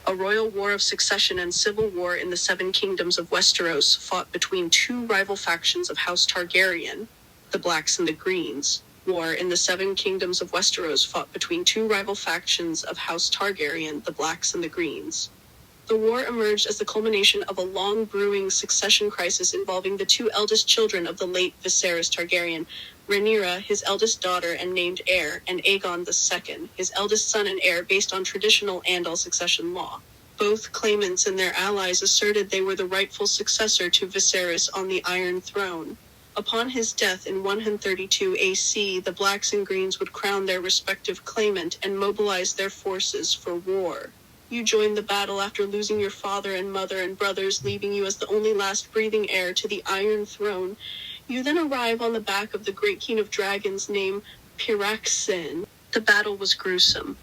A royal war of succession and civil war in the Seven Kingdoms of Westeros fought between two rival factions of House Targaryen, the Blacks and the Greens. War in the Seven Kingdoms of Westeros fought between two rival factions of House Targaryen, the Blacks and the Greens. The war emerged as the culmination of a long-brewing succession crisis involving the two eldest children of the late Viserys Targaryen, Rhaenyra, his eldest daughter and named heir, and Aegon II, his eldest son and heir based on traditional Andal succession law. Both claimants and their allies asserted they were the rightful successor to Viserys on the Iron Throne. Upon his death in 132 AC, the Blacks and Greens would crown their respective claimant and mobilize their forces for war. You joined the battle after losing your father and mother and brothers, leaving you as the only last breathing heir to the Iron Throne. You then arrive on the back of the great king of dragons named Pyrrhaxin. The battle was gruesome.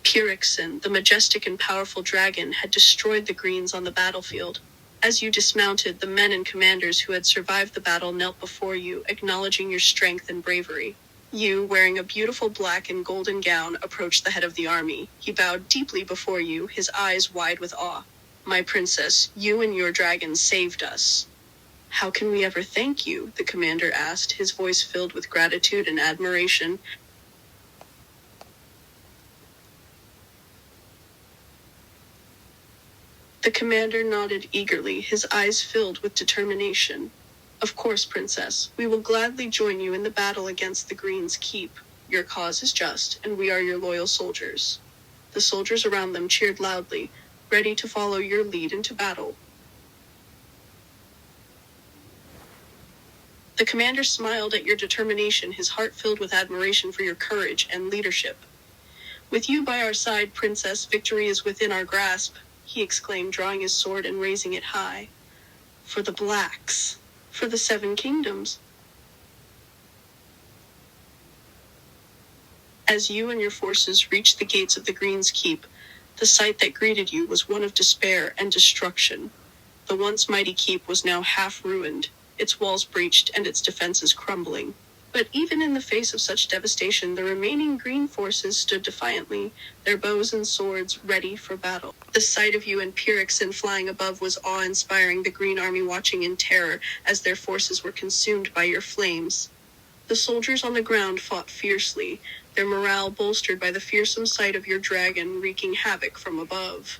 Pyrrhaxin, the majestic and powerful dragon, had destroyed the Greens on the battlefield. As you dismounted, the men and commanders who had survived the battle knelt before you, acknowledging your strength and bravery. You, wearing a beautiful black and golden gown, approached the head of the army. He bowed deeply before you, his eyes wide with awe. "My princess, you and your dragon saved us." "How can we ever thank you?" the commander asked, his voice filled with gratitude and admiration. The commander nodded eagerly, his eyes filled with determination. "Of course, princess, we will gladly join you in the battle against the Greens Keep. Your cause is just, and we are your loyal soldiers." The soldiers around them cheered loudly, ready to follow your lead into battle. The commander smiled at your determination, his heart filled with admiration for your courage and leadership. "With you by our side, princess, victory is within our grasp," he exclaimed, drawing his sword and raising it high. "For the Blacks. For the Seven Kingdoms." As you and your forces reached the gates of the Greens Keep, the sight that greeted you was one of despair and destruction. The once mighty keep was now half ruined, its walls breached and its defenses crumbling. But even in the face of such devastation, the remaining Green forces stood defiantly, their bows and swords ready for battle. The sight of you and Pyrrhaxin flying above was awe-inspiring, the Green army watching in terror as their forces were consumed by your flames. The soldiers on the ground fought fiercely, their morale bolstered by the fearsome sight of your dragon wreaking havoc from above.